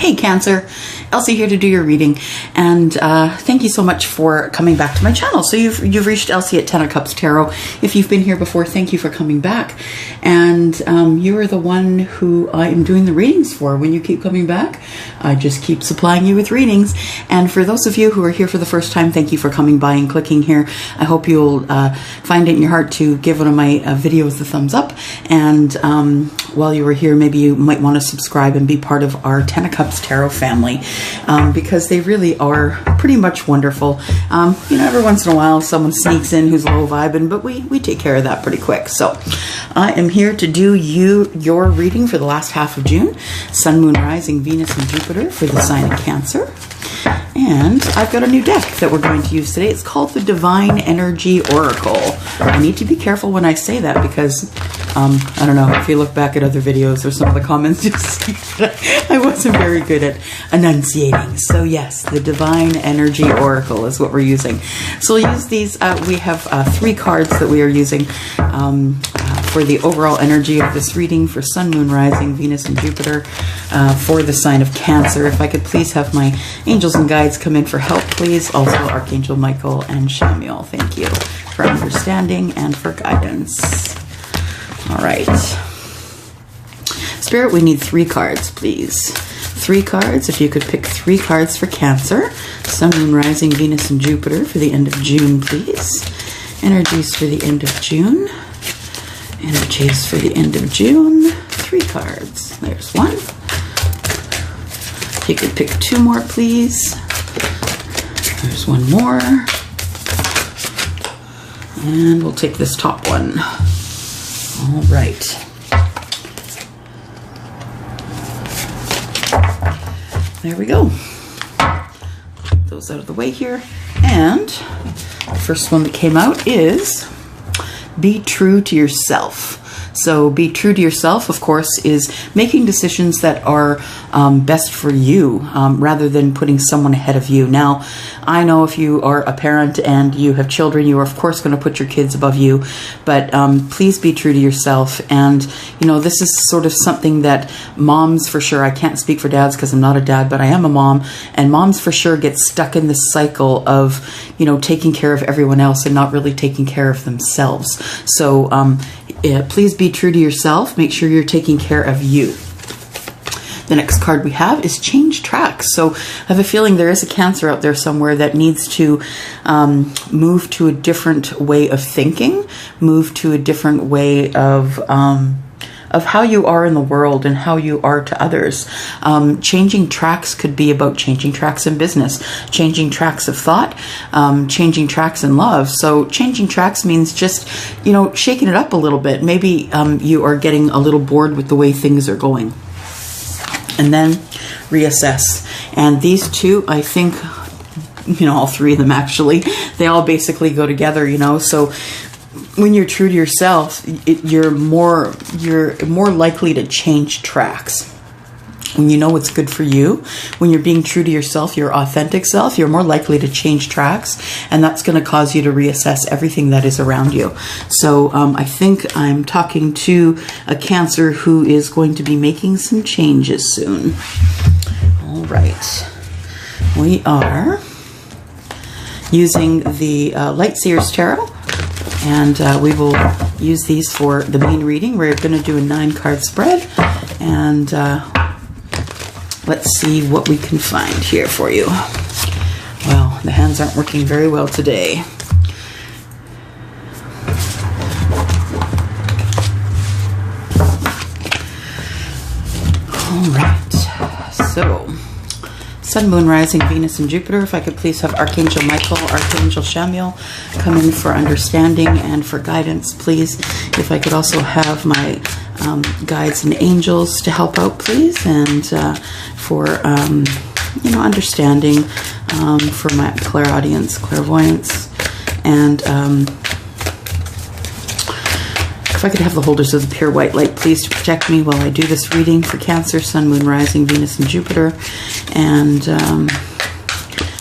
Hey Cancer, Elsie here to do your reading, and thank you so much for coming back to my channel. So you've reached Elsie at Ten of Cups Tarot. If you've been here before, thank you for coming back, and you are the one who I am doing the readings for. When you keep coming back, I just keep supplying you with readings. And for those of you who are here for the first time, thank you for coming by and clicking here. I hope you'll find it in your heart to give one of my videos a thumbs up, and while you were here, maybe you might want to subscribe and be part of our Ten of Cups Tarot family, because they really are pretty much wonderful. You know, every once in a while someone sneaks in who's low vibing, but we take care of that pretty quick. So I am here to do your reading for the last half of June. Sun, Moon, Rising, Venus, and Jupiter for the sign of Cancer. And I've got a new deck that we're going to use today. It's called the Divine Energy Oracle. I need to be careful when I say that because, I don't know, if you look back at other videos or some of the comments, I wasn't very good at enunciating. So yes, the Divine Energy Oracle is what we're using. So we'll use these. We have 3 cards that we are using for the overall energy of this reading for Sun, Moon, Rising, Venus, and Jupiter for the sign of Cancer. If I could please have my angels and guides come in for help, please. Also, Archangel Michael and Chamuel, thank you for understanding and for guidance. All right. Spirit, we need 3 cards, please. 3 cards. If you could pick 3 cards for Cancer. Sun, Moon, Rising, Venus, and Jupiter for the end of June, please. Energies for the end of June. Energies for the end of June. 3 cards. There's 1. If you could pick 2 more, please. There's 1 more. And we'll take this top one. All right. There we go. Put those out of the way here. And the first one that came out is be true to yourself. So be true to yourself, of course, is making decisions that are best for you rather than putting someone ahead of you. Now, I know if you are a parent and you have children, you are, of course, going to put your kids above you. But please be true to yourself. And, you know, this is sort of something that moms, for sure, I can't speak for dads because I'm not a dad, but I am a mom. And moms, for sure, get stuck in this cycle of, you know, taking care of everyone else and not really taking care of themselves. So please be true to yourself. Make sure you're taking care of you. The next card we have is change tracks. So I have a feeling there is a Cancer out there somewhere that needs to move to a different way of thinking, move to a different way of how you are in the world and how you are to others. Changing tracks could be about changing tracks in business, changing tracks of thought, changing tracks in love. So changing tracks means just, you know, shaking it up a little bit. Maybe you are getting a little bored with the way things are going. And then reassess. And these 2, I think, you know, all 3 of them actually, they all basically go together, you know. So when you're true to yourself, you're more likely to change tracks. When you know what's good for you, when you're being true to yourself, your authentic self, you're more likely to change tracks, and that's going to cause you to reassess everything that is around you. So I think I'm talking to a Cancer who is going to be making some changes soon. All right. We are using the Light Seers Tarot. And we will use these for the main reading. We're going to do a 9-card spread. And let's see what we can find here for you. Well, the hands aren't working very well today. All right. So, Sun, Moon, Rising, Venus, and Jupiter. If I could please have Archangel Michael, Archangel Chamuel come in for understanding and for guidance, please. If I could also have my guides and angels to help out, please, and for you know, understanding, for my clairaudience, clairvoyance, and if I could have the holders of the pure white light, please, to protect me while I do this reading for Cancer, Sun, Moon, Rising, Venus, and Jupiter. And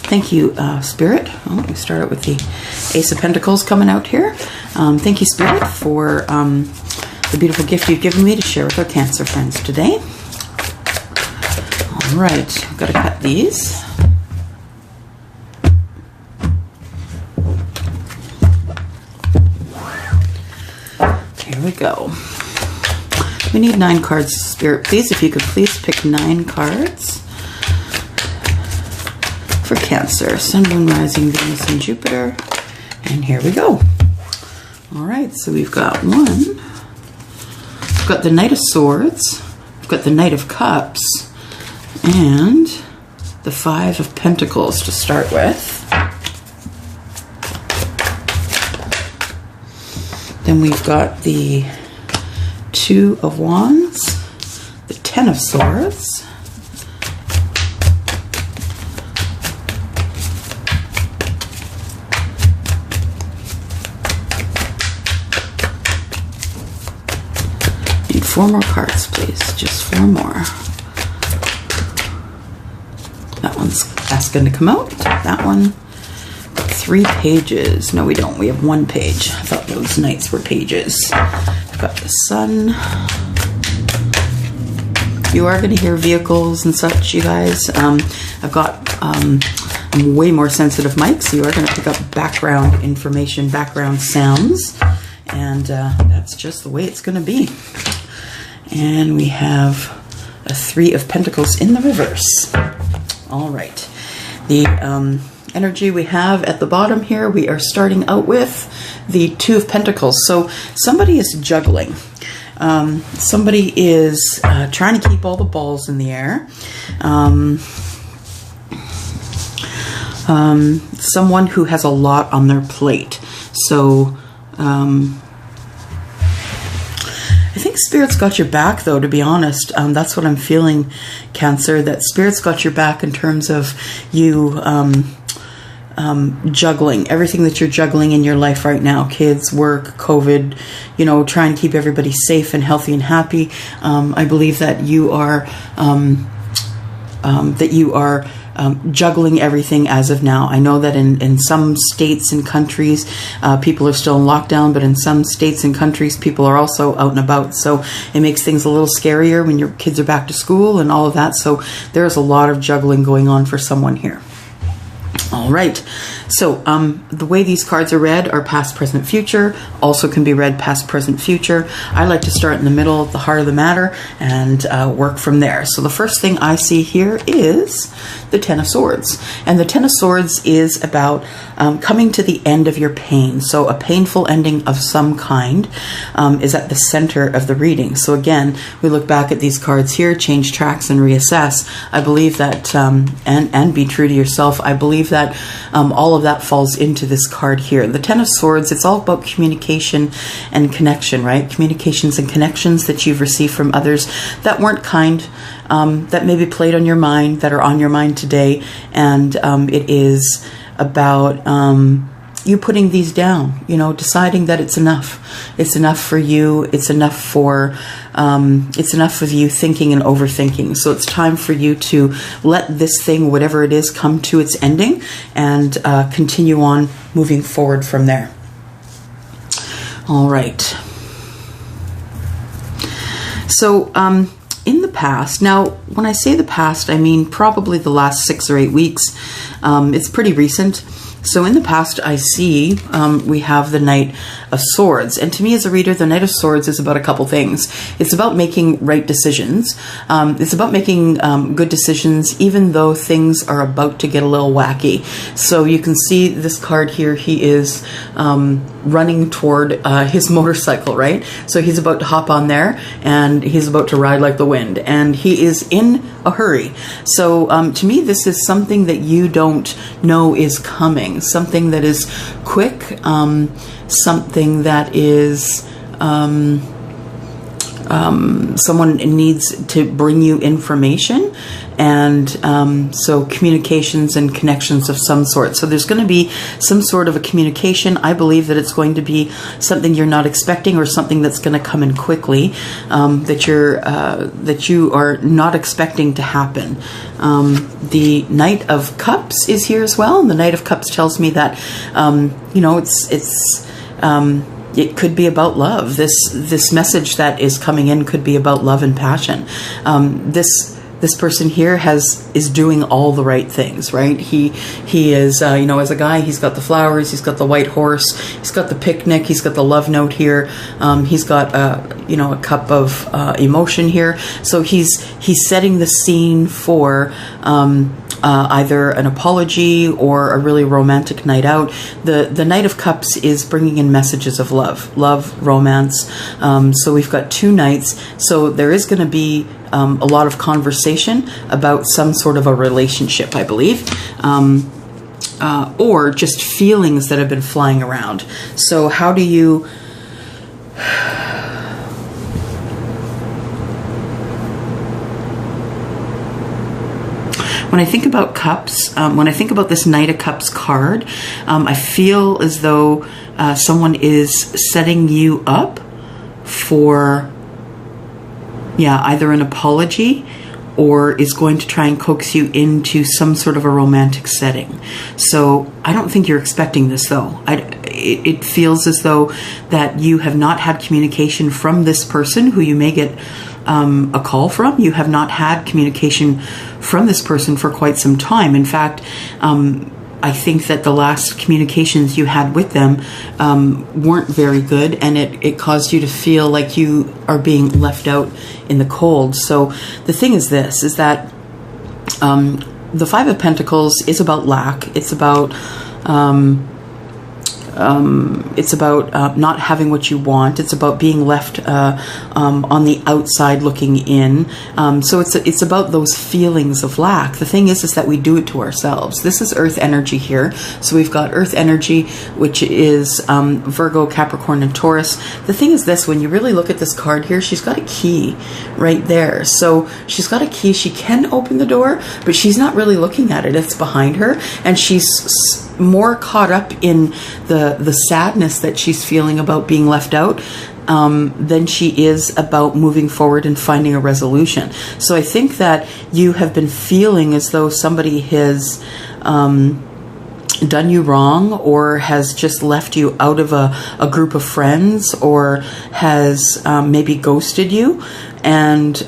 thank you, Spirit. Oh, we start out with the Ace of Pentacles coming out here. Thank you, Spirit, for the beautiful gift you've given me to share with our Cancer friends today. All All right, I've got to cut these. Here we go. We need 9 cards. Spirit, please, if you could please pick 9 cards for Cancer. Sun, Moon, Rising, Venus, and Jupiter. And here we go. All right, so we've got 1. We've got the Knight of Swords. We've got the Knight of Cups. And the 5 of Pentacles to start with. Then we've got the 2 of Wands, the 10 of Swords, need 4 more cards, please. Just 4 more. That one's asking to come out. That one. 3 pages. No, we don't. We have 1 page. I thought those knights were pages. I've got the Sun. You are going to hear vehicles and such, you guys. I've got a way more sensitive mic, so you are going to pick up background information, background sounds, and that's just the way it's going to be. And we have a 3 of Pentacles in the reverse. All right. The energy we have at the bottom here, we are starting out with the 2 of Pentacles. So somebody is juggling. Somebody is trying to keep all the balls in the air. Someone who has a lot on their plate. So I think Spirit's got your back, though, to be honest. That's what I'm feeling, Cancer, that Spirit's got your back in terms of you juggling everything that you're juggling in your life right now. Kids, work, COVID, you know, trying to keep everybody safe and healthy and happy. I believe that you are juggling everything as of now. I know that in some states and countries, people are still in lockdown, but in some states and countries, people are also out and about. So it makes things a little scarier when your kids are back to school and all of that. So there's a lot of juggling going on for someone here. All right, so the way these cards are read are past, present, future. Also can be read past, present, future. I like to start in the middle, at the heart of the matter, and work from there. So the first thing I see here is the 10 of Swords. And the 10 of Swords is about coming to the end of your pain. So a painful ending of some kind is at the center of the reading. So again, we look back at these cards here, change tracks and reassess. I believe that, and be true to yourself, I believe that all of that falls into this card here. The 10 of Swords, it's all about communication and connection, right? Communications and connections that you've received from others that weren't kind, that maybe played on your mind, that are on your mind today. And it is about you putting these down, you know, deciding that it's enough. It's enough for you. It's enough for you thinking and overthinking. So it's time for you to let this thing, whatever it is, come to its ending and continue on moving forward from there. All right. So in the past, now when I say the past, I mean probably the last 6 or 8 weeks. It's pretty recent. So in the past, I see we have the Knight of Swords. And to me as a reader, the Knight of Swords is about a couple things. It's about making right decisions. It's about making good decisions, even though things are about to get a little wacky. So you can see this card here. He is running toward his motorcycle, right? So he's about to hop on there and he's about to ride like the wind. And he is in a hurry. So to me, this is something that you don't know is coming. Something that is quick, something that is someone needs to bring you information, and so communications and connections of some sort. So there's going to be some sort of a communication. I believe that it's going to be something you're not expecting, or something that's going to come in quickly, that you are not expecting to happen. The Knight of Cups is here as well, and the Knight of Cups tells me that you know, it could be about love. This message that is coming in could be about love and passion. This this person here is doing all the right things, right? He is, as a guy, he's got the flowers, he's got the white horse, he's got the picnic, he's got the love note here, he's got a cup of emotion here. So he's setting the scene for either an apology or a really romantic night out. The Knight of Cups is bringing in messages of love, romance. So we've got 2 knights. So there is going to be a lot of conversation about some sort of a relationship, I believe, or just feelings that have been flying around. So how do you... When I think about cups, when I think about this Knight of Cups card, I feel as though someone is setting you up for, either an apology or is going to try and coax you into some sort of a romantic setting. So I don't think you're expecting this, though. It feels as though that you have not had communication from this person who you may get a call from. You have not had communication from this person for quite some time. In fact, I think that the last communications you had with them weren't very good, and it caused you to feel like you are being left out in the cold. So the thing is this, is that the Five of Pentacles is about lack. It's about not having what you want. It's about being left on the outside looking in. So it's about those feelings of lack. The thing is that we do it to ourselves. This is Earth energy here. So we've got Earth energy, which is Virgo, Capricorn, and Taurus. The thing is this, when you really look at this card here, she's got a key right there. So she's got a key. She can open the door, but she's not really looking at it. It's behind her, and she's more caught up in the sadness that she's feeling about being left out than she is about moving forward and finding a resolution. So I think that you have been feeling as though somebody has done you wrong, or has just left you out of a group of friends, or has maybe ghosted you, and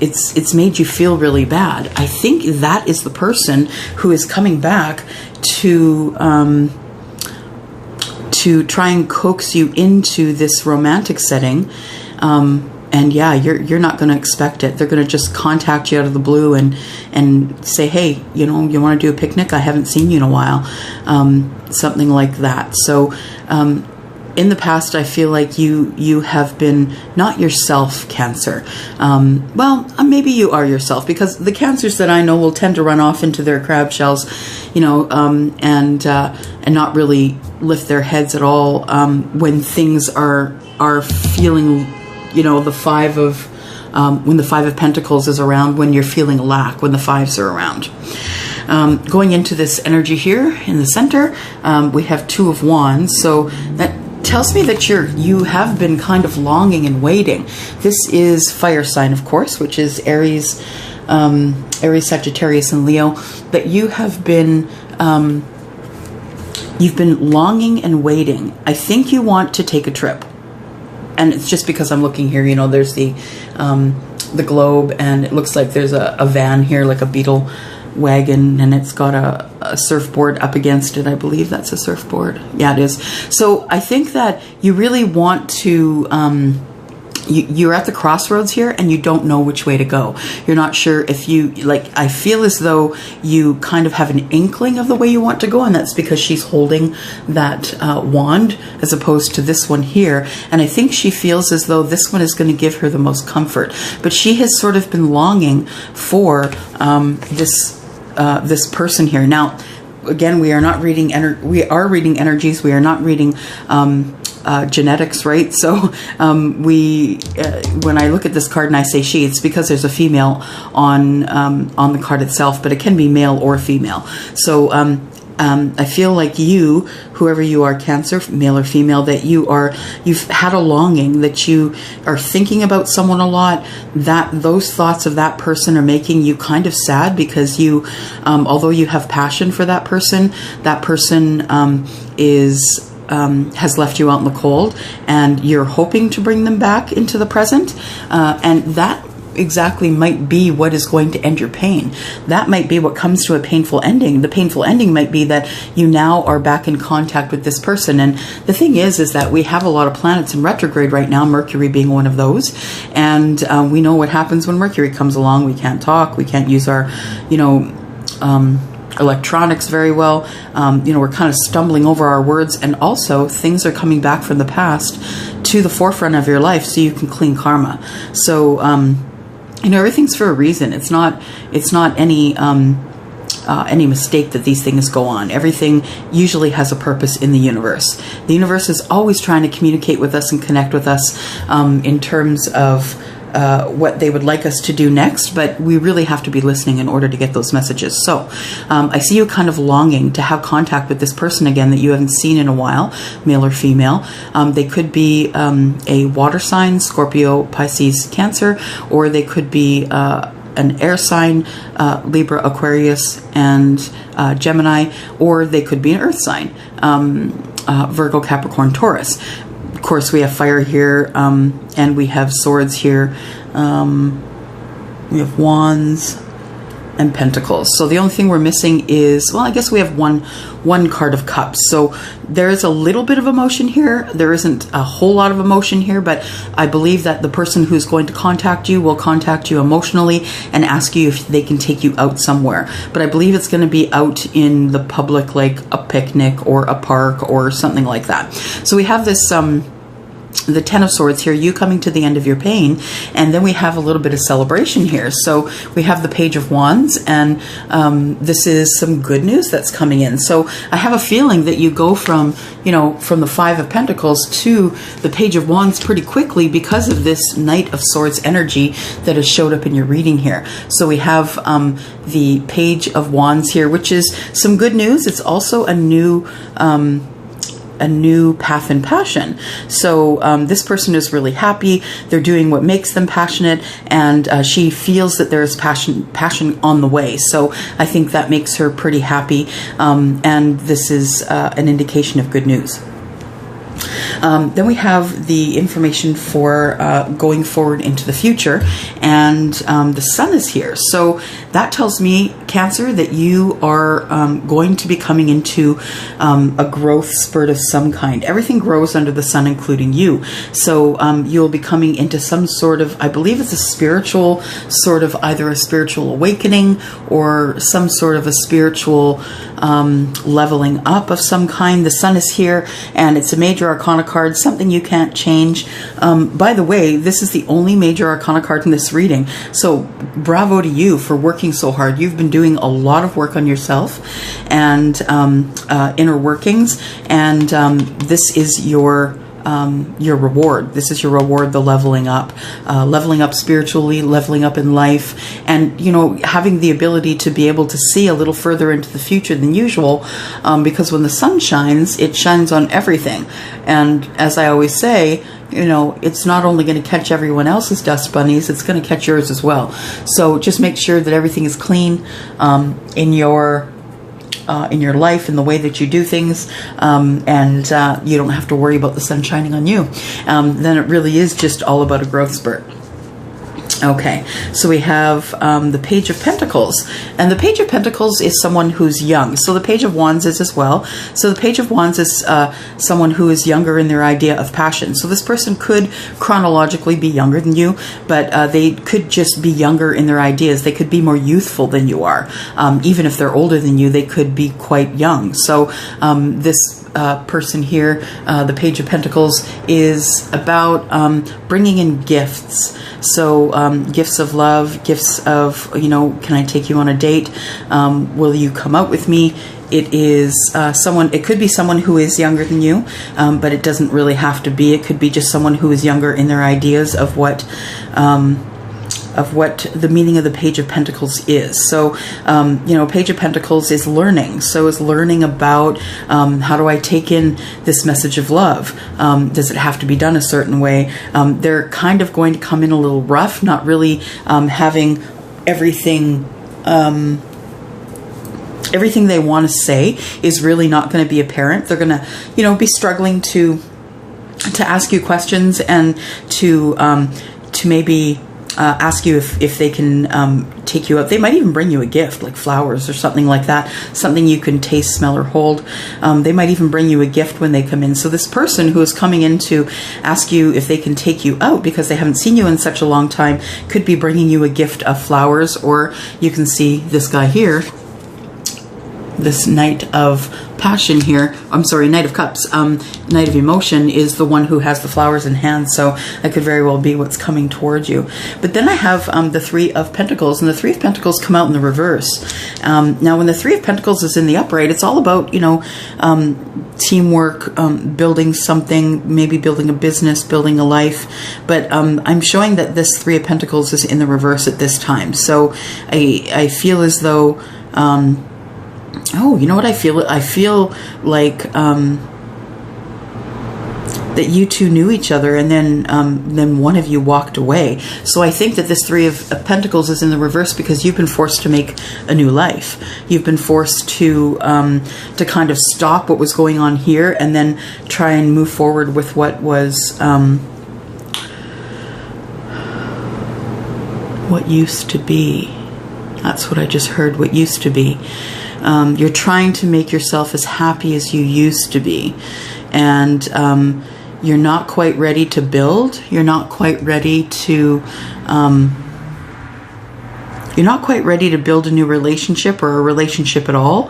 it's made you feel really bad. I think that is the person who is coming back to try and coax you into this romantic setting. And yeah, you're not going to expect it. They're going to just contact you out of the blue and say, hey, you want to do a picnic? I haven't seen you in a while. Something like that. So in the past, I feel like you have been not yourself, Cancer. Maybe you are yourself, because the Cancers that I know will tend to run off into their crab shells, and not really lift their heads at all when things are feeling, the five of when the Five of Pentacles is around, when you're feeling lack, when the fives are around. Going into this energy here in the center, we have Two of Wands. So that tells me that you have been kind of longing and waiting. This is fire sign, of course, which is Aries, Sagittarius, and Leo. But you have been you've been longing and waiting. I think you want to take a trip. And it's just because I'm looking here, there's the globe, and it looks like there's a van here, like a beetle wagon, and it's got a surfboard up against it. I believe that's a surfboard. Yeah, it is. So I think that you really want to... You're at the crossroads here, and you don't know which way to go. You're not sure if I feel as though you kind of have an inkling of the way you want to go, and that's because she's holding that wand as opposed to this one here. And I think she feels as though this one is going to give her the most comfort. But she has sort of been longing for this person here. Now, again, we are not reading we are reading energies. We are not reading genetics, right? So when I look at this card and I say she, it's because there's a female on the card itself, but it can be male or female. So I feel like you, whoever you are, Cancer, male or female, that you've had a longing, that you are thinking about someone a lot, that those thoughts of that person are making you kind of sad, because you, although you have passion for that person has left you out in the cold, and you're hoping to bring them back into the present. And that exactly might be what is going to end your pain. That might be what comes to a painful ending. The painful ending might be that you now are back in contact with this person. And the thing is that we have a lot of planets in retrograde right now, Mercury being one of those. And we know what happens when Mercury comes along. We can't talk. We can't use our, electronics very well. We're kind of stumbling over our words, and also things are coming back from the past to the forefront of your life so you can clean karma. So, everything's for a reason. It's not any mistake that these things go on. Everything usually has a purpose in the universe. The universe is always trying to communicate with us and connect with us in terms of what they would like us to do next, but we really have to be listening in order to get those messages. So I see you kind of longing to have contact with this person again that you haven't seen in a while, male or female. They could be a water sign, Scorpio, Pisces, Cancer, or they could be an air sign, Libra, Aquarius, and Gemini, or they could be an earth sign, Virgo, Capricorn, Taurus. Of course, we have fire here, and we have swords here. We have wands and pentacles. So the only thing we're missing is, well, I guess we have one card of cups. So there is a little bit of emotion here. There isn't a whole lot of emotion here, but I believe that the person who's going to contact you will contact you emotionally and ask you if they can take you out somewhere. But I believe it's going to be out in the public, like a picnic or a park or something like that. So we have this the Ten of Swords here, you coming to the end of your pain, and then we have a little bit of celebration here. So we have the Page of Wands, and this is some good news that's coming in. So I have a feeling that you go from the Five of Pentacles to the Page of Wands pretty quickly because of this Knight of Swords energy that has showed up in your reading here. So we have the Page of Wands here, which is some good news. It's also a new path in passion. So this person is really happy. They're doing what makes them passionate, and she feels that there is passion on the way. So I think that makes her pretty happy, and this is an indication of good news. Then we have the information for going forward into the future, and the sun is here. So that tells me, Cancer, that you are going to be coming into a growth spurt of some kind. Everything grows under the sun, including you. So you'll be coming into some sort of, I believe it's a spiritual sort of, either a spiritual awakening or some sort of a spiritual leveling up of some kind. The sun is here, and it's a major arcana card, something you can't change. By the way, this is the only major arcana card in this reading, so bravo to you for working so hard. You've been doing a lot of work on yourself and inner workings, and this is your reward. This is your reward, the leveling up spiritually, leveling up in life, and having the ability to be able to see a little further into the future than usual, because when the sun shines, it shines on everything. And as I always say, it's not only going to catch everyone else's dust bunnies, it's going to catch yours as well. So just make sure that everything is clean in your life, in the way that you do things, and you don't have to worry about the sun shining on you. Then it really is just all about a growth spurt. Okay, so we have the Page of Pentacles, and the Page of Pentacles is someone who's young. So the Page of Wands is as well. So the Page of Wands is someone who is younger in their idea of passion. So this person could chronologically be younger than you, but they could just be younger in their ideas. They could be more youthful than you are. Even if they're older than you, they could be quite young. So this person here, the Page of Pentacles, is about bringing in gifts. So gifts of love, gifts of, can I take you on a date? Will you come out with me? It is it could be someone who is younger than you, but it doesn't really have to be. It could be just someone who is younger in their ideas of what the meaning of the Page of Pentacles is. So, Page of Pentacles is learning. So is learning about how do I take in this message of love? Does it have to be done a certain way? They're kind of going to come in a little rough, not really having everything they want to say is really not going to be apparent. They're going to, be struggling to ask you questions and to maybe ask you if they can take you out. They might even bring you a gift, like flowers or something like that, something you can taste, smell, or hold. They might even bring you a gift when they come in. So this person who is coming in to ask you if they can take you out because they haven't seen you in such a long time could be bringing you a gift of flowers, or you can see this guy here, this Knight of Passion here, I'm sorry, Knight of Cups, Knight of Emotion is the one who has the flowers in hand, so that could very well be what's coming towards you. But then I have the Three of Pentacles, and the Three of Pentacles come out in the reverse. Now when the Three of Pentacles is in the upright, it's all about, you know, teamwork, building something, maybe building a business, building a life. But I'm showing that this Three of Pentacles is in the reverse at this time. So I feel as though oh, you know what I feel? I feel like that you two knew each other, and then one of you walked away. So I think that this Three of Pentacles is in the reverse because you've been forced to make a new life. You've been forced to kind of stop what was going on here and then try and move forward with what was what used to be. That's what I just heard. What used to be. You're trying to make yourself as happy as you used to be, and you're not quite ready to build. You're not quite ready to build a new relationship or a relationship at all.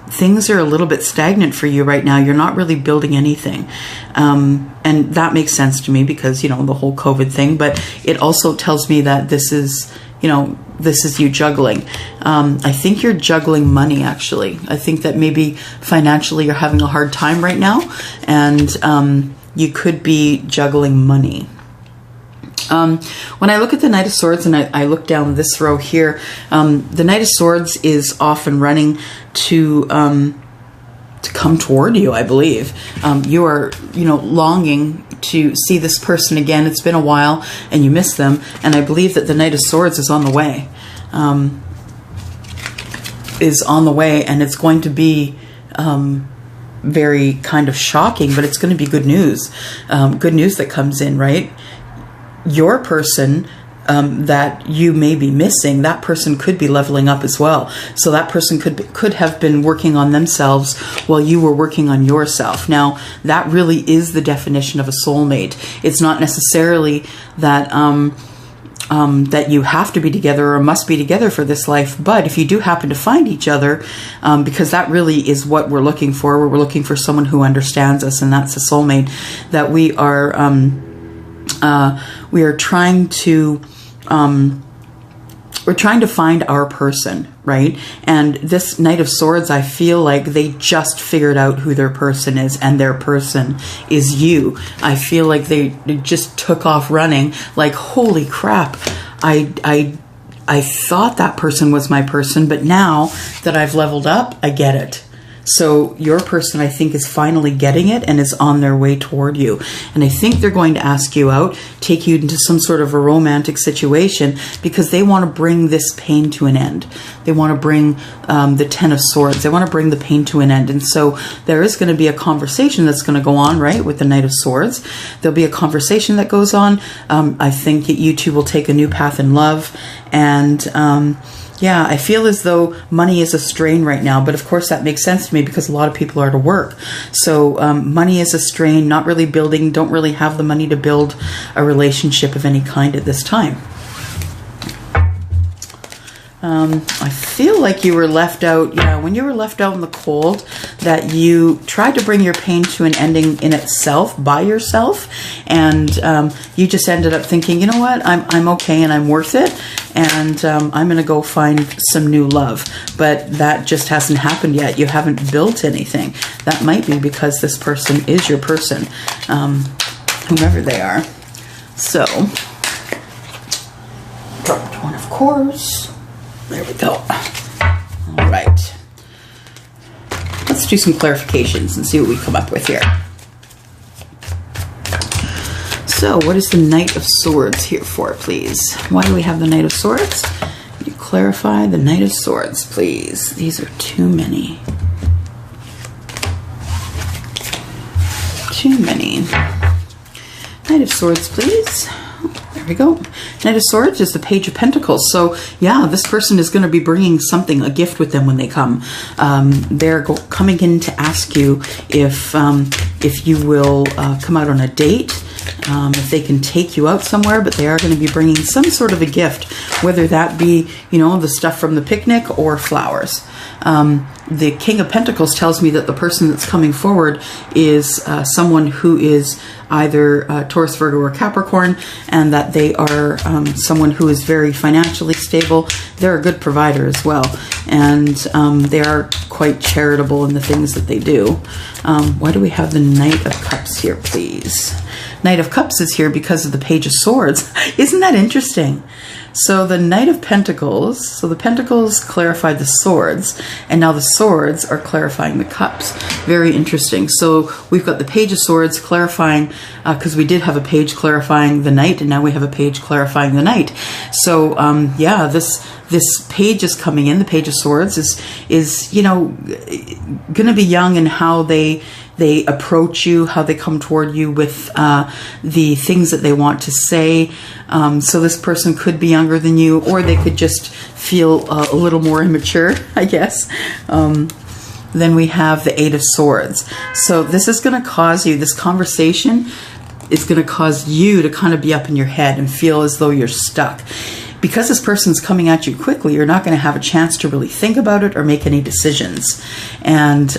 Things are a little bit stagnant for you right now. You're not really building anything. And that makes sense to me because, you know, the whole COVID thing, but it also tells me that this is, you know, this is you juggling. I think you're juggling money, actually. I think that maybe financially you're having a hard time right now, and you could be juggling money. When I look at the Knight of Swords and I look down this row here, the Knight of Swords is off and running to come toward you, I believe. You are, you know, longing to see this person again. It's been a while and you miss them. And I believe that the Knight of Swords is on the way. And it's going to be very kind of shocking, but it's going to be good news. Good news that comes in, right? Your person that you may be missing, that person could be leveling up as well. So that person could have been working on themselves while you were working on yourself. Now, that really is the definition of a soulmate. It's not necessarily that that you have to be together or must be together for this life, but if you do happen to find each other, because that really is what we're looking for. We're looking for someone who understands us, and that's a soulmate. That we are trying to we're trying to find our person, right? And this Knight of Swords, I feel like they just figured out who their person is, and their person is you. I feel like they just took off running, like, holy crap, I thought that person was my person, but now that I've leveled up, I get it. So your person, I think, is finally getting it and is on their way toward you. And I think they're going to ask you out, take you into some sort of a romantic situation, because they want to bring this pain to an end. They want to bring the Ten of Swords. They want to bring the pain to an end. And so there is going to be a conversation that's going to go on, right, with the Knight of Swords. There'll be a conversation that goes on. I think that you two will take a new path in love. And yeah, I feel as though money is a strain right now, but of course that makes sense to me because a lot of people are to work. So money is a strain, not really building, don't really have the money to build a relationship of any kind at this time. I feel like you were left out, yeah, when you were left out in the cold, that you tried to bring your pain to an ending in itself, by yourself, and you just ended up thinking, you know what, I'm okay and I'm worth it, and I'm going to go find some new love. But that just hasn't happened yet. You haven't built anything. That might be because this person is your person, whomever they are. So, dropped one, of course. There we go. All right. Let's do some clarifications and see what we come up with here. So, what is the Knight of Swords here for, please? Why do we have the Knight of Swords? Can you clarify the Knight of Swords, please? These are too many. Too many. Knight of Swords, please. Oh, there There we go. Knight of Swords is the Page of Pentacles. So yeah, this person is going to be bringing something, a gift with them when they come. They're coming in to ask you if you will come out on a date, if they can take you out somewhere, but they are going to be bringing some sort of a gift, whether that be, you know, the stuff from the picnic or flowers. The King of Pentacles tells me that the person that's coming forward is someone who is either Taurus, Virgo, or Capricorn, and that they are someone who is very financially stable. They're a good provider as well, and they are quite charitable in the things that they do. Why do we have the Knight of Cups here, please? Knight of Cups is here because of the Page of Swords. Isn't that interesting? So the Knight of Pentacles, so the Pentacles clarified the swords, and now the swords are clarifying the cups. Very interesting. So we've got the Page of Swords clarifying, because we did have a page clarifying the Knight, and now we have a page clarifying the Knight. So yeah, this page is coming in. The Page of Swords is you know, going to be young in how they approach you, how they come toward you with the things that they want to say. So this person could be younger than you, or they could just feel a little more immature, I guess. Then we have the Eight of Swords. So this is going to cause you, this conversation is going to cause you to kind of be up in your head and feel as though you're stuck. Because this person's coming at you quickly, you're not going to have a chance to really think about it or make any decisions. And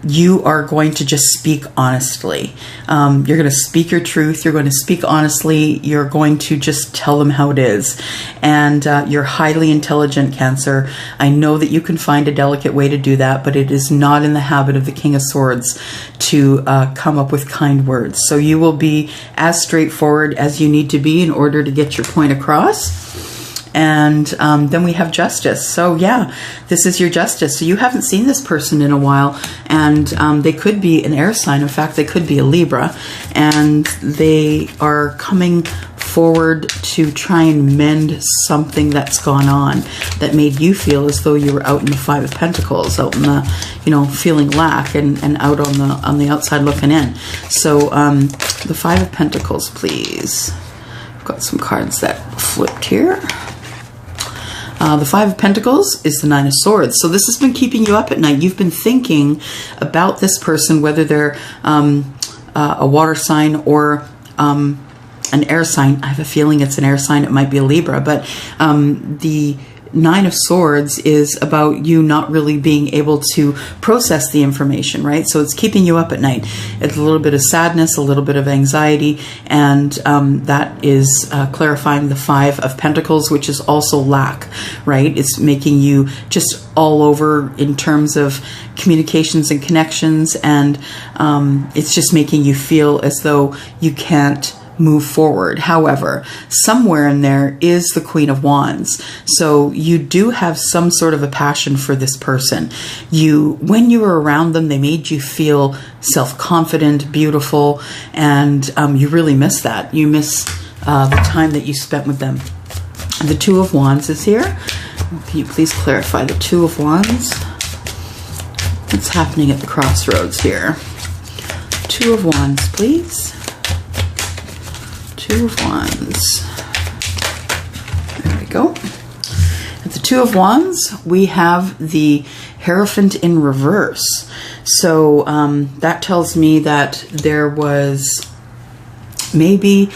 you are going to just speak honestly. You're going to speak your truth. You're going to speak honestly. You're going to just tell them how it is. And you're highly intelligent, Cancer. I know that you can find a delicate way to do that, but it is not in the habit of the King of Swords to come up with kind words. So you will be as straightforward as you need to be in order to get your point across. And then we have Justice. So yeah, this is your Justice. So you haven't seen this person in a while, and they could be an air sign. In fact, they could be a Libra, and they are coming forward to try and mend something that's gone on that made you feel as though you were out in the Five of Pentacles, out in the, you know, feeling lack, and out on the outside looking in. So the Five of Pentacles, please. I've got some cards that flipped here. The Five of Pentacles is the Nine of Swords. So this has been keeping you up at night. You've been thinking about this person, whether they're a water sign or an air sign. I have a feeling it's an air sign. It might be a Libra. But the Nine of Swords is about you not really being able to process the information, right? So it's keeping you up at night. It's a little bit of sadness, a little bit of anxiety, and that is clarifying the Five of Pentacles, which is also lack, right? It's making you just all over in terms of communications and connections, and it's just making you feel as though you can't move forward. However, somewhere in there is the Queen of Wands. So you do have some sort of a passion for this person. When you were around them, they made you feel self-confident, beautiful, and you really miss that. You miss the time that you spent with them. The Two of Wands is here. Can you please clarify the Two of Wands? What's happening at the crossroads here? Two of Wands, please. Two of Wands. There we go. At the Two of Wands, we have the Hierophant in reverse. So that tells me that there was maybe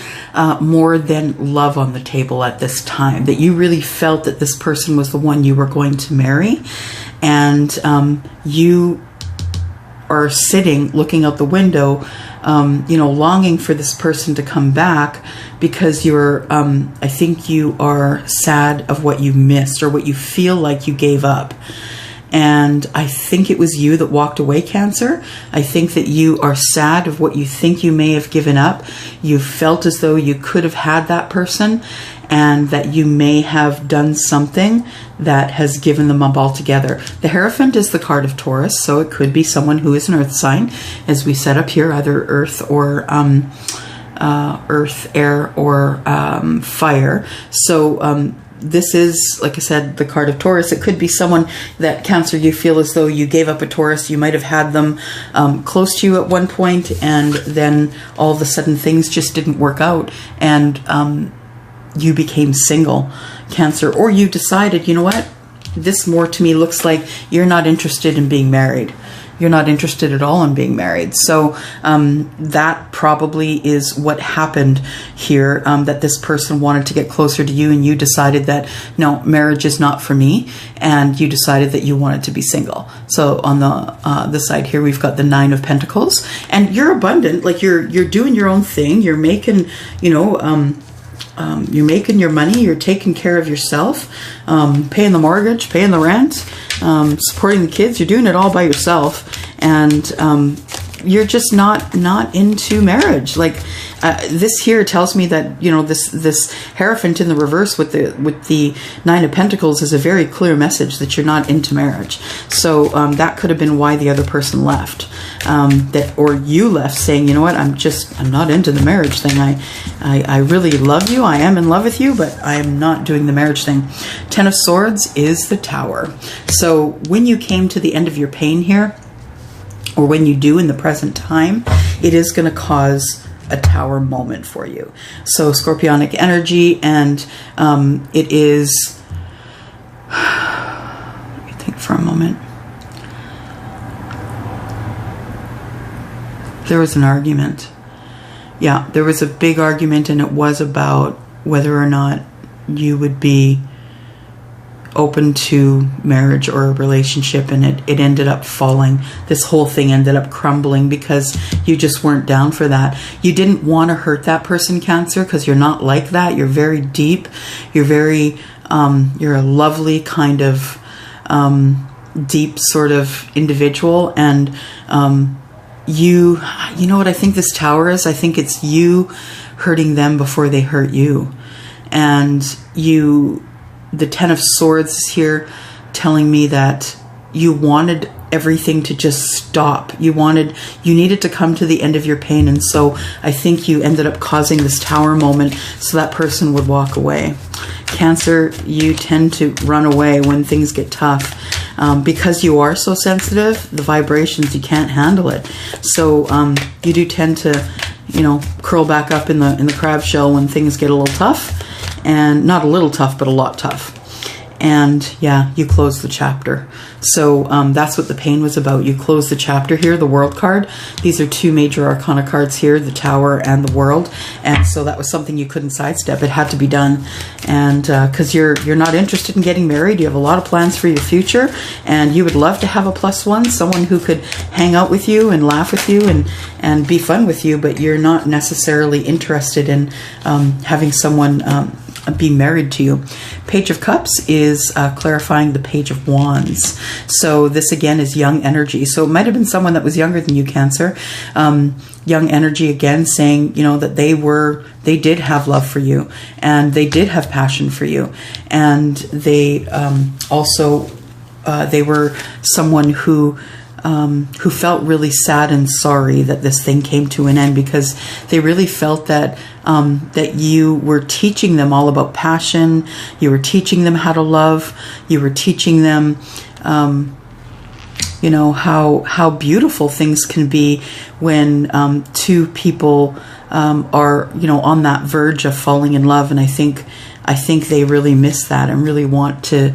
more than love on the table at this time, that you really felt that this person was the one you were going to marry, and you are sitting looking out the window, you know, longing for this person to come back, because you're, I think you are sad of what you missed or what you feel like you gave up. And I think it was you that walked away, Cancer. I think that you are sad of what you think you may have given up. You felt as though you could have had that person, and that you may have done something that has given them up altogether. The Hierophant is the card of Taurus, so it could be someone who is an earth sign, as we set up here, either earth or earth, air, or fire. So this is, like I said, the card of Taurus. It could be someone that, Cancer, you feel as though you gave up a Taurus. You might have had them close to you at one point, and then all of a sudden things just didn't work out, and you became single, Cancer. Or you decided, you know what, this more to me looks like you're not interested in being married. You're not interested at all in being married. So that probably is what happened here, that this person wanted to get closer to you, and you decided that, no, marriage is not for me, and you decided that you wanted to be single. So on the side here, we've got the Nine of Pentacles, and you're abundant. Like you're doing your own thing. You're making, you're making your money, you're taking care of yourself, paying the mortgage, paying the rent, supporting the kids. You're doing it all by yourself, and you're just not into marriage. Like this here tells me that, this Hierophant in the reverse with the Nine of Pentacles is a very clear message that you're not into marriage. So that could have been why the other person left, or you left, saying, you know what, I'm not into the marriage thing. I really love you. I am in love with you, but I am not doing the marriage thing. Ten of Swords is the Tower. So when you came to the end of your pain here, or when you do in the present time, it is going to cause a Tower moment for you. So Scorpionic energy, and it is, let me think for a moment. There was an argument. Yeah, there was a big argument, and it was about whether or not you would be open to marriage or a relationship, and it ended up falling. This whole thing ended up crumbling because you just weren't down for that. You didn't want to hurt that person, Cancer, because you're not like that. You're very deep. You're very, you're a lovely kind of deep sort of individual, and you know what I think this Tower is? I think it's you hurting them before they hurt you. And the Ten of Swords is here telling me that you wanted everything to just stop. You needed to come to the end of your pain. And so I think you ended up causing this Tower moment so that person would walk away. Cancer, you tend to run away when things get tough. Because you are so sensitive, the vibrations, you can't handle it. So you do tend to, curl back up in the crab shell when things get a little tough. And not a little tough, but a lot tough. And yeah, you close the chapter. So that's what the pain was about. You close the chapter here, the World card. These are two major arcana cards here, the Tower and the World. And so that was something you couldn't sidestep. It had to be done. And because you're not interested in getting married, you have a lot of plans for your future, and you would love to have a plus one, someone who could hang out with you and laugh with you and be fun with you, but you're not necessarily interested in having someone be married to you. Page of Cups is clarifying the Page of Wands. So this again is young energy. So it might have been someone that was younger than you, Cancer. Young energy again, saying, that they did have love for you, and they did have passion for you, and they also they were someone who felt really sad and sorry that this thing came to an end, because they really felt that that you were teaching them all about passion. You were teaching them how to love. You were teaching them, how beautiful things can be when two people are, on that verge of falling in love. And I think they really miss that and really want to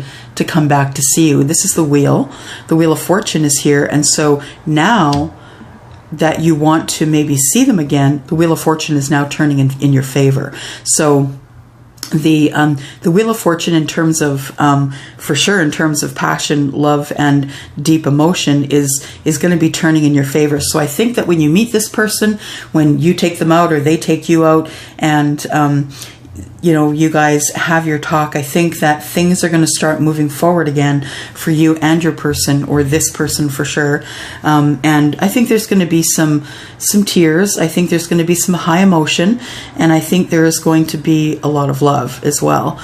come back to see you. This is the Wheel. The Wheel of Fortune is here. And so now that you want to maybe see them again, the Wheel of Fortune is now turning in your favor. So the Wheel of Fortune, in terms of, for sure, in terms of passion, love, and deep emotion, is going to be turning in your favor. So I think that when you meet this person, when you take them out or they take you out, and you guys have your talk, I think that things are going to start moving forward again for you and your person, or this person for sure. And I think there's going to be some tears. I think there's going to be some high emotion, and I think there is going to be a lot of love as well.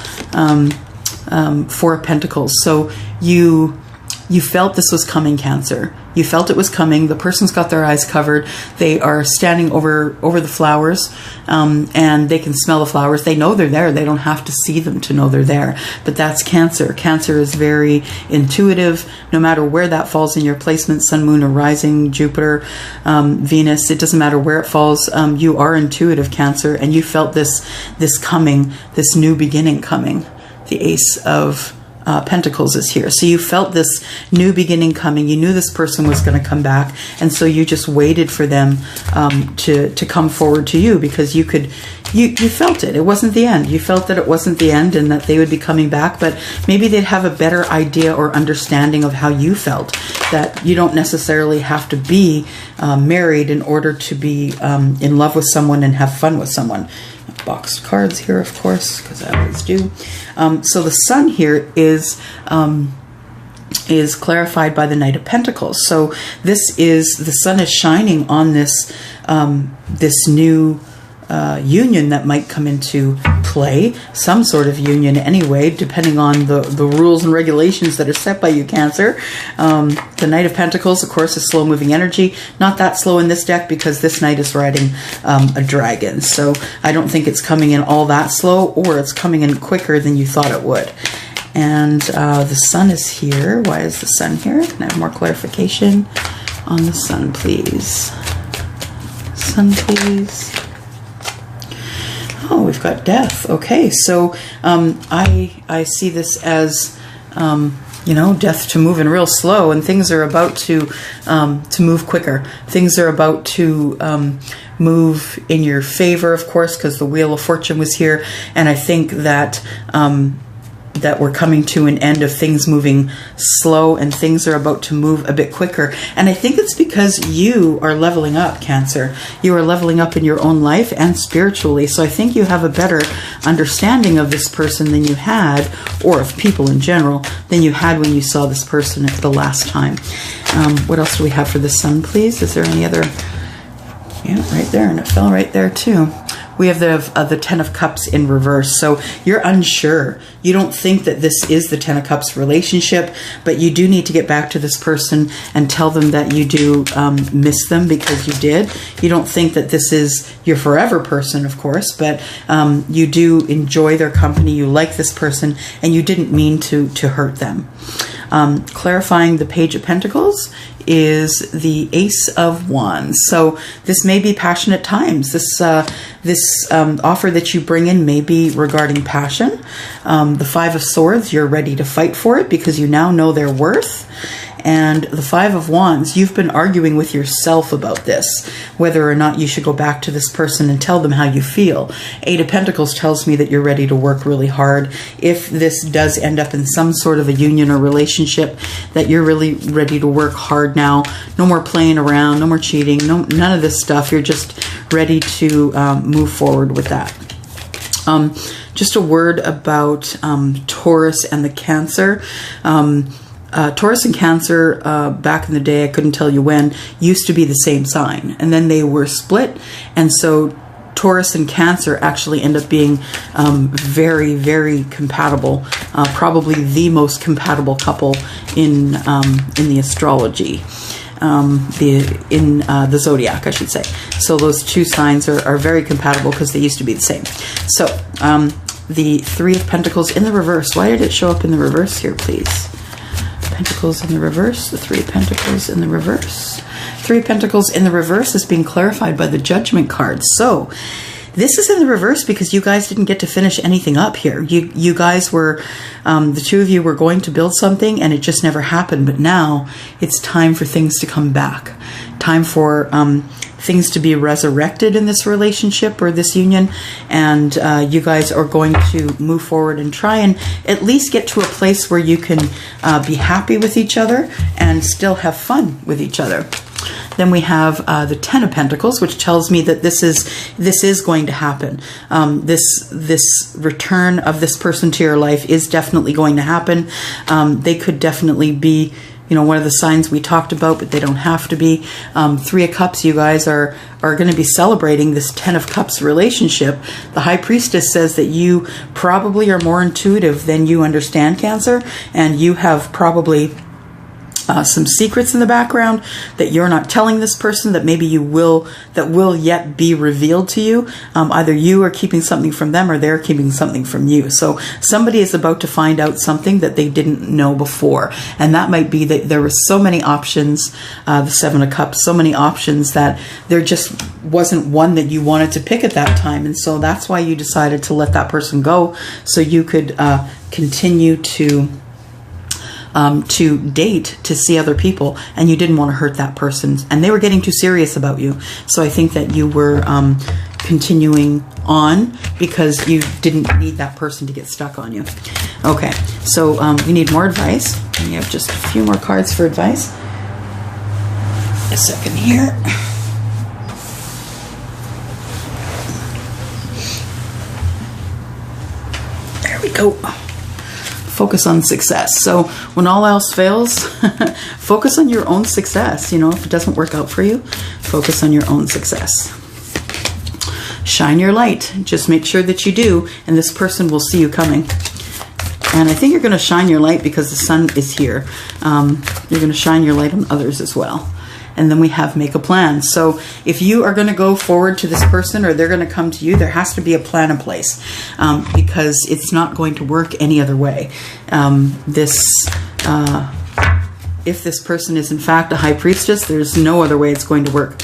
Four of Pentacles. So you You felt this was coming, Cancer. You felt it was coming. The person's got their eyes covered. They are standing over the flowers, and they can smell the flowers. They know they're there. They don't have to see them to know they're there. But that's Cancer. Cancer is very intuitive. No matter where that falls in your placement, sun, moon, or rising, Jupiter, Venus, it doesn't matter where it falls. You are intuitive, Cancer, and you felt this coming, this new beginning coming. The Ace of Pentacles is here. So you felt this new beginning coming. You knew this person was going to come back. And so you just waited for them to come forward to you, because you felt it. It wasn't the end. You felt that it wasn't the end and that they would be coming back, but maybe they'd have a better idea or understanding of how you felt, that you don't necessarily have to be married in order to be in love with someone and have fun with someone. Boxed cards here, of course, because I always do. So the sun here is clarified by the Knight of Pentacles. So the sun is shining on this new union that might come into play, some sort of union anyway, depending on the rules and regulations that are set by you, Cancer. The Knight of Pentacles, of course, is slow-moving energy. Not that slow in this deck, because this Knight is riding a dragon. So I don't think it's coming in all that slow, or it's coming in quicker than you thought it would. And the sun is here. Why is the sun here? Can I have more clarification on the sun, please? Sun, please. Oh, we've got death. Okay, so I see this as, death to moving real slow, and things are about to move quicker. Things are about to move in your favor, of course, because the Wheel of Fortune was here, and I think that that we're coming to an end of things moving slow, and things are about to move a bit quicker. And I think it's because you are leveling up, Cancer. You are leveling up in your own life and spiritually. So I think you have a better understanding of this person than you had, or of people in general, than you had when you saw this person the last time. What else do we have for the sun, please? Is there any other? Yeah, right there, and it fell right there too. We have the Ten of Cups in reverse. So you're unsure. You don't think that this is the Ten of Cups relationship, but you do need to get back to this person and tell them that you do miss them, because you did. You don't think that this is your forever person, of course, but you do enjoy their company. You like this person, and you didn't mean to hurt them. Clarifying the Page of Pentacles is the Ace of Wands. So this may be passionate times. This offer that you bring in may be regarding passion. The Five of Swords, you're ready to fight for it because you now know their worth. And the Five of Wands, you've been arguing with yourself about this, whether or not you should go back to this person and tell them how you feel. Eight of Pentacles tells me that you're ready to work really hard. If this does end up in some sort of a union or relationship, that you're really ready to work hard now. No more playing around, no more cheating, none of this stuff. You're just ready to move forward with that. Just a word about Taurus and the Cancer. Taurus and Cancer, back in the day, I couldn't tell you when, used to be the same sign. And then they were split. And so Taurus and Cancer actually end up being very, very compatible. Probably the most compatible couple in the astrology. In the zodiac, I should say. So those two signs are very compatible because they used to be the same. So the Three of Pentacles in the reverse. Why did it show up in the reverse here, please? Pentacles in the reverse, the Three of Pentacles in the reverse. Three of Pentacles in the reverse is being clarified by the Judgment card. So this is in the reverse because you guys didn't get to finish anything up here. You guys were, the two of you were going to build something and it just never happened. But now it's time for things to come back. Time for things to be resurrected in this relationship or this union. And you guys are going to move forward and try and at least get to a place where you can be happy with each other and still have fun with each other. Then we have the Ten of Pentacles, which tells me that this is going to happen. This return of this person to your life is definitely going to happen. They could definitely be, one of the signs we talked about, but they don't have to be. Three of Cups, you guys are going to be celebrating this Ten of Cups relationship. The High Priestess says that you probably are more intuitive than you understand, Cancer, and you have probably some secrets in the background that you're not telling this person, that maybe you will, that will yet be revealed to you. Either you are keeping something from them or they're keeping something from you. So somebody is about to find out something that they didn't know before. And that might be that there were so many options, the Seven of Cups, so many options that there just wasn't one that you wanted to pick at that time. And so that's why you decided to let that person go, so you could continue to date, to see other people, and you didn't want to hurt that person, and they were getting too serious about you. So I think that you were continuing on because you didn't need that person to get stuck on you. Okay, so we need more advice. We have just a few more cards for advice. A second here. There we go. Focus on success. So when all else fails, focus on your own success. You know, if it doesn't work out for you, focus on your own success. Shine your light. Just make sure that you do, and this person will see you coming. And I think you're going to shine your light because the sun is here. You're going to shine your light on others as well. And then we have make a plan. So if you are going to go forward to this person, or they're going to come to you, there has to be a plan in place, because it's not going to work any other way. If this person is in fact a high priestess, there's no other way it's going to work.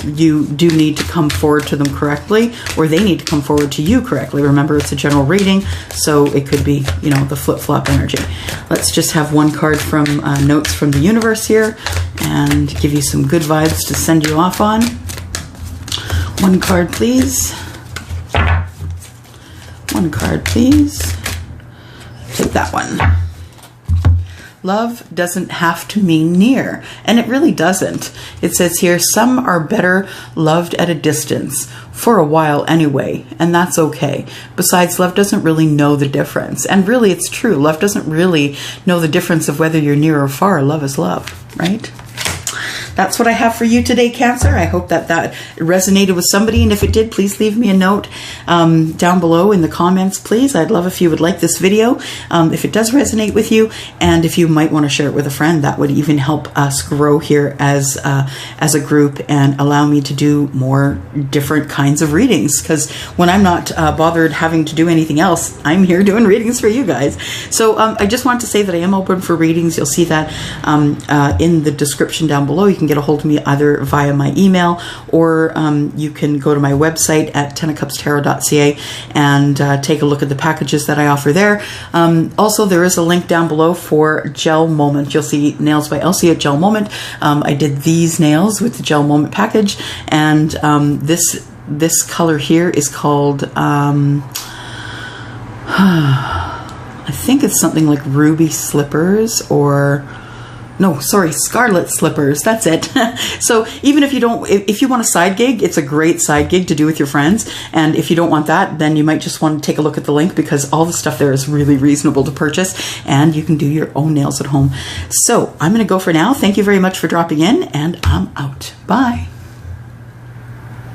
You do need to come forward to them correctly, or they need to come forward to you correctly. Remember, it's a general reading, so it could be, you know, the flip-flop energy. Let's just have one card from Notes from the Universe here, and give you some good vibes to send you off on. One card, please. One card, please. Take that one. Love doesn't have to mean near, and it really doesn't. It says here, some are better loved at a distance, for a while anyway, and that's okay. Besides, love doesn't really know the difference. And really, it's true. Love doesn't really know the difference of whether you're near or far. Love is love, right? That's what I have for you today, Cancer. I hope that resonated with somebody, and if it did, please leave me a note down below in the comments, please. I'd love if you would like this video, if it does resonate with you, and if you might want to share it with a friend. That would even help us grow here as a group and allow me to do more different kinds of readings, because when I'm not bothered having to do anything else, I'm here doing readings for you guys. So I just want to say that I am open for readings. You'll see that in the description down below. You can get a hold of me either via my email, or you can go to my website at tenofcupstarot.ca and take a look at the packages that I offer there. Also, there is a link down below for Gel Moment. You'll see Nails by Elsie at Gel Moment. I did these nails with the Gel Moment package, and this color here is called I think it's something like Ruby Slippers, or no, sorry, Scarlet Slippers. That's it. So even if you don't, if you want a side gig, it's a great side gig to do with your friends. And if you don't want that, then you might just want to take a look at the link, because all the stuff there is really reasonable to purchase, and you can do your own nails at home. So I'm going to go for now. Thank you very much for dropping in, and I'm out. Bye.